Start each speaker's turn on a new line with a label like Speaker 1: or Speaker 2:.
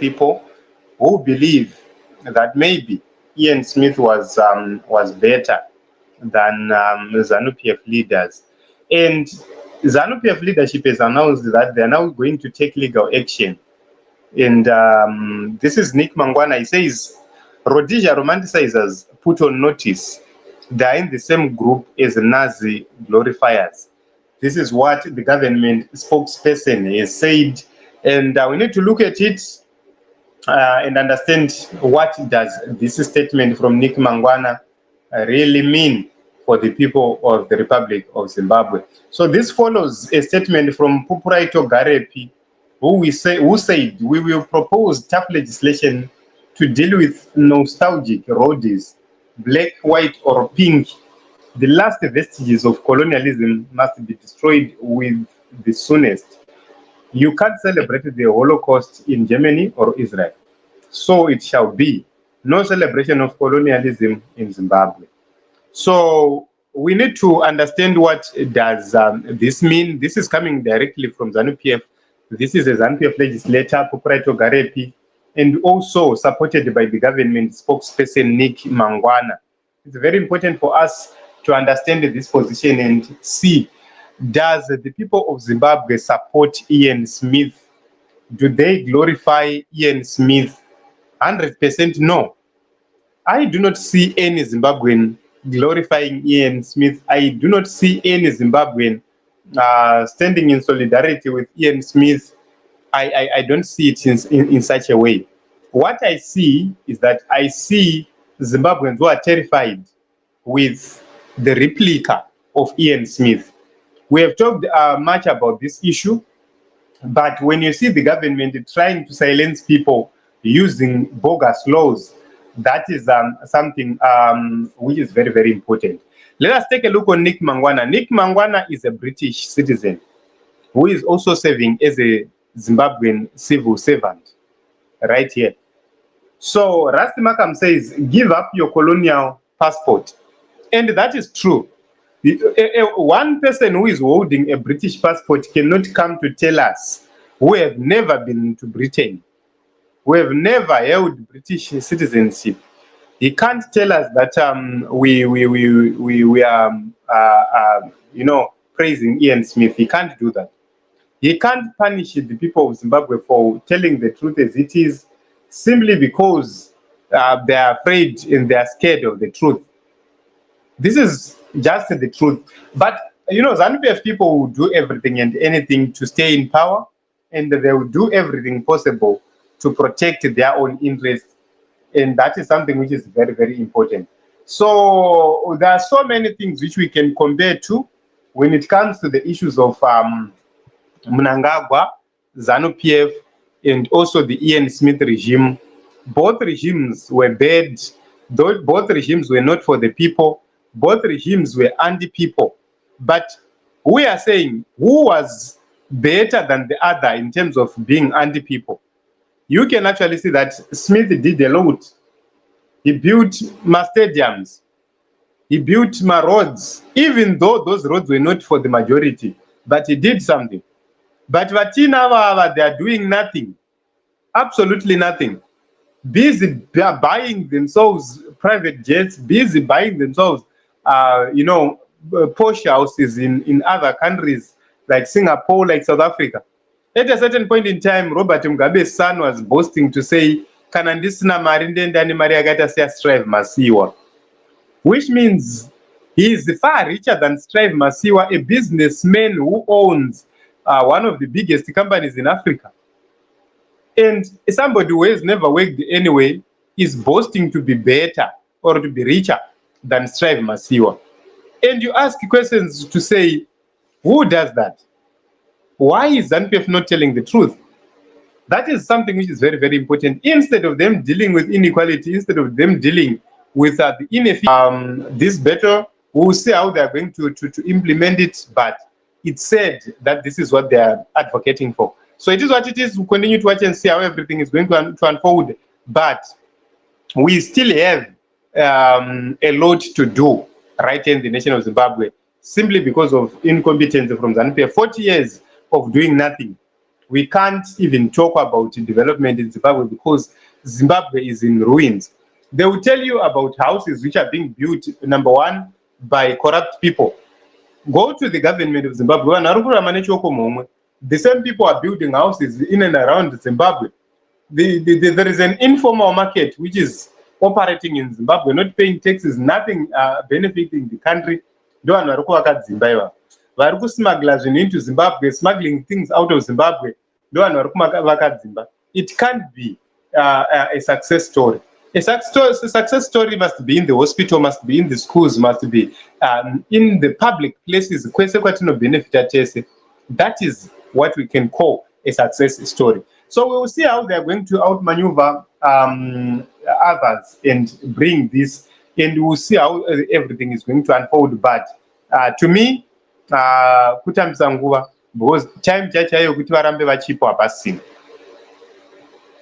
Speaker 1: people who believe that maybe Ian Smith was better than ZANU-PF leaders. And ZANU-PF leadership has announced that they are now going to take legal action. And this is Nick Mangwana. He says, Rhodesia romanticizers put on notice they are in the same group as Nazi glorifiers. This is what the government spokesperson has said. And we need to look at it and understand what does this statement from Nick Mangwana really mean for the people of the Republic of Zimbabwe. So this follows a statement from Pupuraito Garepi, who said we will propose tough legislation to deal with nostalgic roadies, black, white, or pink. The last vestiges of colonialism must be destroyed with the soonest. You can't celebrate the Holocaust in Germany or Israel. So it shall be. No celebration of colonialism in Zimbabwe. So we need to understand what does this mean. This is coming directly from ZANU-PF. This is a ZANU-PF legislator, Pupuraito Garepi, and also supported by the government spokesperson, Nick Mangwana. It's very important for us to understand this position and see, does the people of Zimbabwe support Ian Smith? Do they glorify Ian Smith? 100% no. I do not see any Zimbabwean glorifying Ian Smith. I do not see any Zimbabwean standing in solidarity with Ian Smith. I don't see it in such a way. What I see is that I see Zimbabweans who are terrified with the replica of Ian Smith. We have talked much about this issue, but when you see the government trying to silence people using bogus laws, that is something which is very, very important. Let us take a look on Nick Mangwana. Nick Mangwana is a British citizen who is also serving as a Zimbabwean civil servant right here. So Rusty Markham says, give up your colonial passport. And that is true. One person who is holding a British passport cannot come to tell us, who have never been to Britain, who have never held British citizenship. He can't tell us that we are praising Ian Smith. He can't do that. He can't punish the people of Zimbabwe for telling the truth as it is, simply because they are afraid and they are scared of the truth. This is just the truth. But ZANU-PF people will do everything and anything to stay in power, and they will do everything possible to protect their own interests. And that is something which is very, very important. So there are so many things which we can compare to when it comes to the issues of Mnangagwa, ZANU-PF, and also the Ian Smith regime. Both regimes were bad. Both regimes were not for the people. Both regimes were anti-people. But we are saying who was better than the other in terms of being anti-people. You can actually see that Smith did a lot. He built my stadiums. He built my roads, even though those roads were not for the majority, but he did something. But Vatina, they are doing nothing, absolutely nothing. Busy buying themselves private jets, busy buying themselves, posh houses in other countries like Singapore, like South Africa. At a certain point in time, Robert Mugabe's son was boasting to say, "Kanandisina marindendani mariagata sia Strive Masiwa," which means he is far richer than Strive Masiwa, a businessman who owns one of the biggest companies in Africa. And somebody who has never worked anyway is boasting to be better or to be richer than Strive Masiwa. And you ask questions to say, who does that? Why is ZANU-PF not telling the truth? That is something which is very, very important. Instead of them dealing with inequality, instead of them dealing with the inefficiency, this battle, we'll see how they are going to implement it, but it's said that this is what they are advocating for. So it is what it is. We'll continue to watch and see how everything is going to unfold. But we still have a lot to do right in the nation of Zimbabwe, simply because of incompetence from ZANU-PF. 40 years of doing nothing. we can't even talk about development in Zimbabwe because Zimbabwe is in ruins. They will tell you about houses which are being built, number one, by corrupt people. Go to the government of Zimbabwe. The same people are building houses in and around Zimbabwe. There is an informal market which is operating in Zimbabwe, not paying taxes, nothing benefiting the country. Into Zimbabwe, smuggling things out of Zimbabwe. It can't be a success story. A success story must be in the hospital, must be in the schools, must be in the public places. That is what we can call a success story. So we will see how they are going to outmaneuver others and bring this, and we will see how everything is going to unfold. But to me, kutambisa nguva, because time chachayo kuti varambe vachipo hapasina.